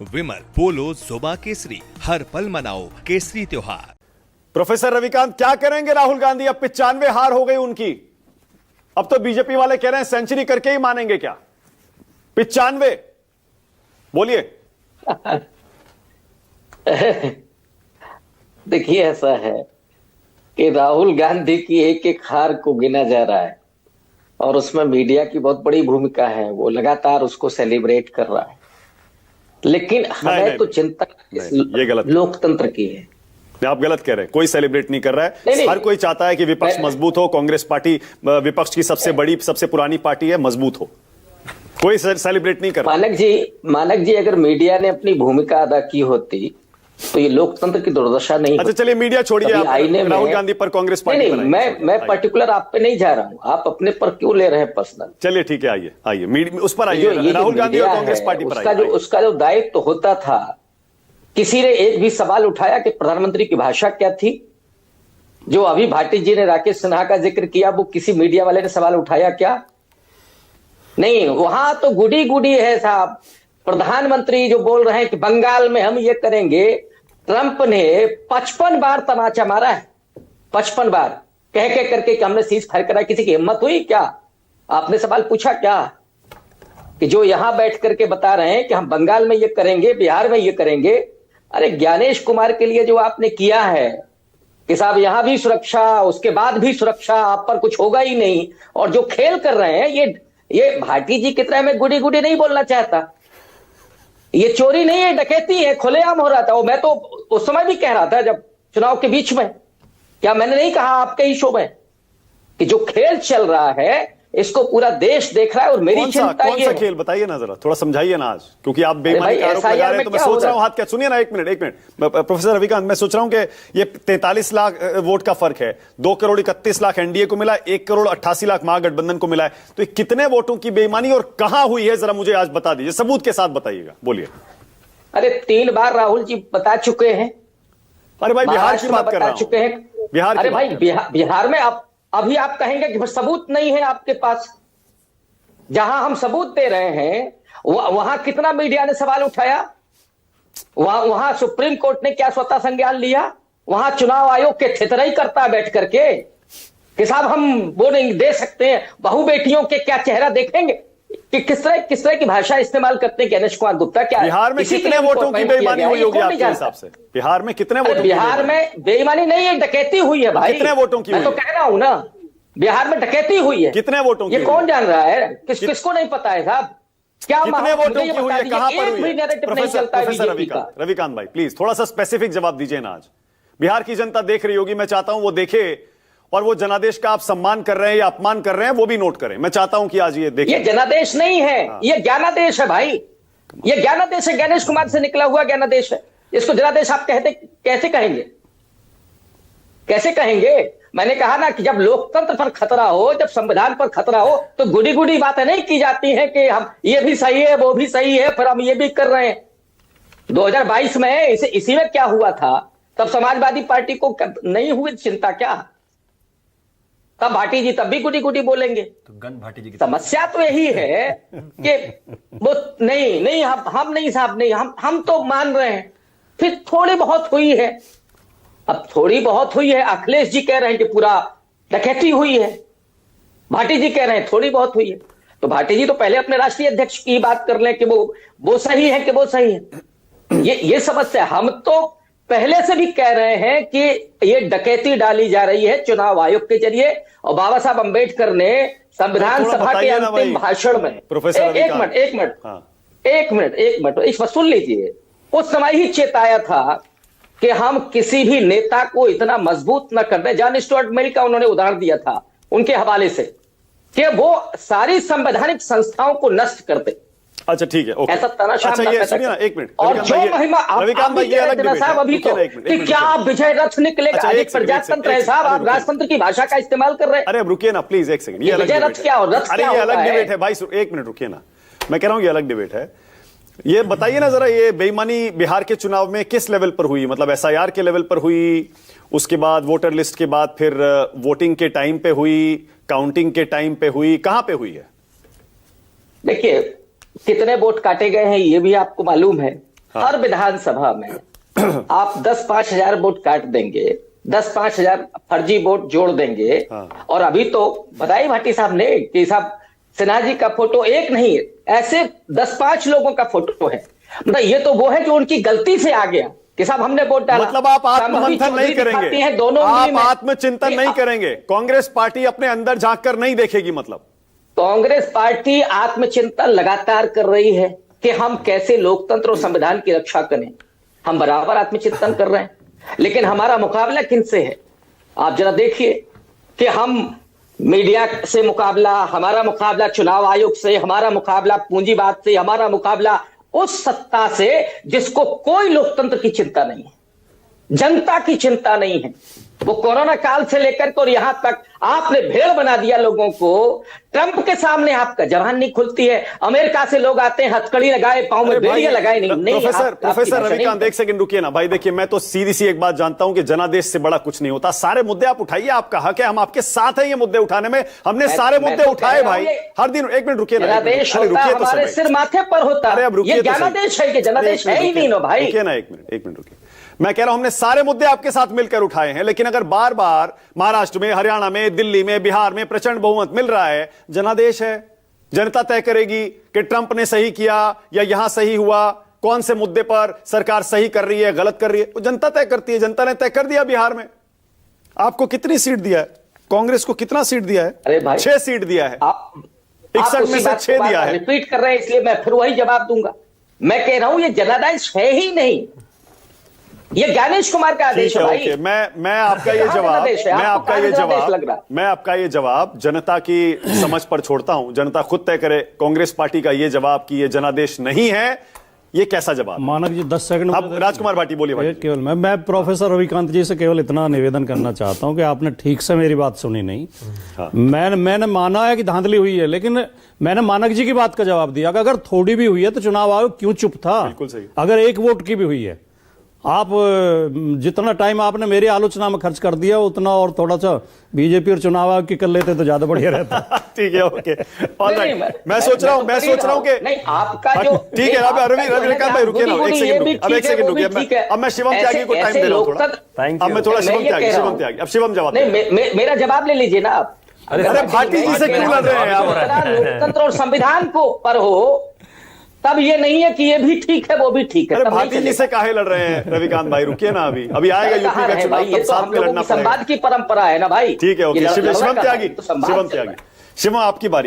विमल पोलो जोबा केसरी, हर पल मनाओ केसरी त्योहार। प्रोफेसर रविकांत, क्या करेंगे राहुल गांधी? अब 95 हार हो गई उनकी। अब तो बीजेपी वाले कह रहे हैं सेंचुरी करके ही मानेंगे क्या? 95, बोलिए। देखिए, ऐसा है कि राहुल गांधी की एक एक हार को गिना जा रहा है और उसमें मीडिया की बहुत बड़ी भूमिका है। वो लगातार उसको सेलिब्रेट कर रहा है, लेकिन हमें तो चिंता ये गलत लोकतंत्र की है। आप गलत कह रहे हैं। कोई सेलिब्रेट नहीं कर रहा है। नहीं, हर कोई चाहता है कि विपक्ष मजबूत हो। कांग्रेस पार्टी विपक्ष की सबसे बड़ी, सबसे पुरानी पार्टी है, मजबूत हो। कोई सेलिब्रेट नहीं कर रहा। मानक जी, अगर मीडिया ने अपनी भूमिका अदा की होती तो ये लोकतंत्र की दुर्दशा नहीं। अच्छा चलिए, मीडिया छोड़िए, राहुल गांधी पर, कांग्रेस पार्टी पर। मैं पर्टिकुलर आप पे नहीं जा रहा हूं। आप अपने पर क्यों ले रहे हैं पर्सनल? चलिए ठीक है, आइए उस पर आइए। राहुल गांधी और कांग्रेस पार्टी पर उसका जो दायित्व तो होता था, किसी ने एक भी सवाल उठाया कि प्रधानमंत्री की भाषा क्या थी? जो अभी भाटी जी ने राकेश सिन्हा का जिक्र किया, वो किसी मीडिया वाले ने सवाल उठाया क्या? नहीं, वहां तो गुडी गुडी है साहब। प्रधानमंत्री जो बोल रहे हैं कि बंगाल में हम ये करेंगे, ट्रंप ने 55 बार तमाचा मारा है। 55 बार कह करके कि हमने सीज फायर करा। किसी की हिम्मत हुई क्या? आपने सवाल पूछा क्या कि जो यहां बैठ करके बता रहे हैं कि हम बंगाल में ये करेंगे, बिहार में ये करेंगे? अरे ज्ञानेश कुमार के लिए जो आपने किया है कि साहब यहां भी सुरक्षा, उसके बाद भी सुरक्षा, आप पर कुछ होगा ही नहीं, और जो खेल कर रहे हैं, ये भाटी जी की तरह मैं गुडी गुडी नहीं बोलना चाहता। ये चोरी नहीं है, डकैती है, खुलेआम हो रहा था। वो मैं तो उस समय भी कह रहा था, जब चुनाव के बीच में, क्या मैंने नहीं कहा आपके ही शो में कि जो खेल चल रहा है इसको पूरा देश देख रहा है? और मेरी चिंता ये कौन सा खेल बताइए ना, जरा थोड़ा समझाइए ना आज, क्योंकि आप बेईमानी का आरोप लगा रहे हैं। तो मैं सोच रहा हूं, हाथ क्या, सुनिए ना, एक मिनट प्रोफेसर रविकांत, मैं सोच रहा हूं कि ये 43 लाख वोट का फर्क है। 2 करोड़ 31 लाख एनडीए को मिला, 1 करोड़ 88 लाख महागठबंधन को मिला है। तो कितने वोटों की बेईमानी और कहां हुई है, जरा मुझे आज बता दीजिए, सबूत के साथ बताइएगा, बोलिए। अरे 3 बार राहुल जी बता चुके हैं। अरे भाई, बिहार की बात कर रहा हूं। चुके हैं बिहार। अरे भाई, बिहार में अभी आप कहेंगे कि सबूत नहीं है आपके पास। जहां हम सबूत दे रहे हैं, वहां कितना मीडिया ने सवाल उठाया? वहां सुप्रीम कोर्ट ने क्या स्वतः संज्ञान लिया? वहां चुनाव आयोग के थितरई करता है बैठ करके कि साहब हम वो नहीं दे सकते हैं, बहू बेटियों के क्या चेहरा देखेंगे कि किस तरह की भाषा इस्तेमाल करते हैं गणेश कुमार गुप्ता। क्या बिहार में कितने वोटों की बेईमानी हुई होगी आपके हिसाब से? बिहार में कितने वोटों? बिहार में बेईमानी नहीं है, डकैती हुई है भाई। कितने वोटों की? मैं तो कह रहा हूं ना, बिहार में डकैती हुई है। कितने वोटों की? ये कौन जान रहा है? किसको नहीं पता है साहब? क्या कितने वोटों की हुई है, कहां पर हुई है? प्रोफेसर रविकांत भाई, प्लीज थोड़ा सा स्पेसिफिक जवाब दीजिए ना। आज बिहार की जनता देख रही होगी, मैं चाहता हूं वो देखे, और वो जनादेश का आप सम्मान कर रहे हैं या अपमान कर रहे हैं वो भी नोट करें। मैं चाहता हूं कि आज ये देखें। ये जनादेश नहीं है, ये ज्ञानादेश है भाई। ये ज्ञानादेश है, गणेश कुमार से निकला हुआ ज्ञानादेश है। इसको जनादेश आप कैसे कहेंगे? कैसे कहेंगे? मैंने कहा ना कि जब लोकतंत्र पर खतरा हो, जब संविधान पर खतरा हो, तो गुडी गुडी बातें नहीं की जाती हैं कि हम ये भी सही है, वो भी सही है, फिर हम ये भी कर रहे हैं। 2022 में इसी में क्या हुआ था? तब समाजवादी पार्टी को नहीं हुई चिंता क्या? तब भाटी जी तब भी गुडी गुडी बोलेंगे। तो गन भाटी जी की समस्या तो यही है कि वो नहीं, हम नहीं साहब, नहीं, हम तो मान रहे हैं। फिर थोड़ी बहुत हुई है, अब थोड़ी बहुत हुई है। अखिलेश जी कह रहे हैं कि पूरा डकैती हुई है, भाटी जी कह रहे हैं थोड़ी बहुत हुई है। तो भाटी जी तो पहले अपने राष्ट्रीय अध्यक्ष की बात कर लें कि वो सही है कि वो सही है। ये समस्या। हम तो पहले से भी कह रहे हैं कि ये डकैती डाली जा रही है चुनाव आयोग के जरिए, और बाबा साहब अंबेडकर ने संविधान सभा के अंतिम भाषण में, एक मिनट इस पर सुन लीजिए, उस समय ही चेताया था कि हम किसी भी नेता को इतना मजबूत न कर दें। जॉन स्टुअर्ट मिल का उन्होंने उदाहरण दिया था उनके हवाले से कि वो सारी संवैधानिक संस्थाओं को नष्ट कर दे। अच्छा ठीक है, ओके। ऐसा तनाशाह अच्छा, ये सुनिए ना, एक मिनट। और जो महिमा रविकांत भाई, ये अलग डिबेट है। साहब अभी तो कि क्या आप विजय रथ निकलेगा? अच्छा, एक प्रजातंत्र है साहब, आप राजतंत्र की भाषा का इस्तेमाल कर रहे हैं। अरे रुकिए ना प्लीज, एक सेकंड। ये विजय रथ क्या और रथ? अरे ये अलग डिबेट है भाई, एक मिनट रुकिए ना, मैं कह रहा हूं ये अलग डिबेट है। ये बताइए ना जरा, ये बेईमानी बिहार के चुनाव में किस लेवल पर हुई? मतलब एसआईआर के लेवल पर हुई, उसके बाद वोटर लिस्ट के बाद फिर वोटिंग के टाइम पे हुई, काउंटिंग के टाइम पे हुई, कहां पे हुई है? देखिए, कितने वोट काटे गए हैं ये भी आपको मालूम है। हर विधानसभा में आप 10-5 हजार वोट काट देंगे, 10-5 हजार फर्जी वोट जोड़ देंगे। और अभी तो बताइए भाटी साहब ने कि साहब सिन्हा जी का फोटो एक नहीं है, ऐसे 10-5 लोगों का फोटो है। मतलब ये तो वो है जो उनकी गलती से आ गया कि साहब हमने वोट डाला। मतलब आप आत्ममंथन नहीं करेंगे, आप आत्मचिंतन नहीं करेंगे, कांग्रेस पार्टी अपने अंदर झांक कर नहीं देखेगी। मतलब कांग्रेस पार्टी आत्मचिंतन लगातार कर रही है कि हम कैसे लोकतंत्र और संविधान की रक्षा करें। हम बराबर आत्मचिंतन कर रहे हैं, लेकिन हमारा मुकाबला किनसे है? आप जरा देखिए कि हम मीडिया से मुकाबला, हमारा मुकाबला चुनाव आयोग से, हमारा मुकाबला पूंजीवाद से, हमारा मुकाबला उस सत्ता से जिसको कोई लोकतंत्र की चिंता नहीं है, जनता की चिंता नहीं है। वो कोरोना काल से लेकर के और यहां तक आपने भेड़ बना दिया लोगों को। ट्रंप के सामने आपका जबान नहीं खुलती है। अमेरिका से लोग आते हैं, हथकड़ी लगाए, पांव में बेड़ियां लगाए, नहीं। प्रोफेसर रविकांत एक सेकंड रुकिए ना भाई। देखिए मैं तो सीधी सी एक बात जानता हूं कि जनादेश से बड़ा कुछ नहीं होता। सारे मुद्दे आप उठाइए, आपका हक है, हम आपके साथ हैं ये मुद्दे उठाने में। हमने सारे मुद्दे उठाए भाई, हर दिन। एक मिनट रुकिए ना, जनादेश हमारे सिर माथे पर होता है। ये जनादेश है कि जनादेश है ही नहीं ना भाई। रुकिए ना, एक मिनट रुकिए। मैं कह रहा हूं हमने सारे मुद्दे आपके साथ मिलकर उठाए हैं, लेकिन अगर बार बार महाराष्ट्र में, हरियाणा में, दिल्ली में, बिहार में प्रचंड बहुमत मिल रहा है, जनादेश है, जनता तय करेगी कि ट्रंप ने सही किया या यहां सही हुआ, कौन से मुद्दे पर सरकार सही कर रही है, गलत कर रही है, वो जनता तय करती है। जनता ने तय कर दिया बिहार में। आपको कितनी सीट दिया है? कांग्रेस को कितना सीट दिया है? अरे भाई 6 सीट दिया है, 61 में से 6 दिया है। रिपीट कर रहे हैं इसलिए मैं फिर वही जवाब दूंगा। मैं कह रहा हूं ये जनादेश है ही नहीं, ये ज्ञानेश कुमार का आदेश है भाई। मैं आपका ये जवाब जनता की समझ पर छोड़ता हूं। जनता खुद तय करे। कांग्रेस पार्टी का ये जवाब कि ये जनादेश नहीं है, ये कैसा जवाब? मानक जी 10 सेकंड अब राजकुमार भाटी बोलिए। केवल मैं प्रोफेसर रविकांत जी से केवल इतना निवेदन करना चाहता हूं कि आपने ठीक से मेरी बात सुनी नहीं। मैंने माना है कि धांधली हुई है, लेकिन मैंने मानक जी की बात का जवाब दिया कि अगर थोड़ी भी हुई है तो चुनाव आयोग क्यों चुप था? बिल्कुल सही। अगर 1 वोट की भी हुई है, आप जितना टाइम आपने मेरी आलोचना में खर्च कर दिया उतना और थोड़ा सा बीजेपी और चुनाव आयोग की कर लेते तो ज्यादा बढ़िया रहता। ठीक है, ओके। मैं सोच रहा हूं कि नहीं आपका जो ठीक है। अब रविकांत भाई रुकिए ना, एक सेकंड रुकिए। अब मैं शिवम त्यागी को टाइम दे रहा हूं थोड़ा। अब मैं थोड़ा शिवम त्यागी। अब शिवम जवाब नहीं, मेरा जवाब ले लीजिए ना आप। अरे भाटी जी से क्यों लड़ रहे हैं आप? लोकतंत्र और संविधान को पर हो तब ये नहीं है कि ये भी ठीक है वो भी ठीक है। अरे भाटी जी से काहे लड़ रहे हैं रविकांत भाई? रुकिए ना, अभी आएगा यूपी का चुनाव, तब साथ में लड़ना पड़ेगा। संवाद की परंपरा है ना भाई। ठीक है, ओके। शिवम त्यागी, शिवम आपकी बारी।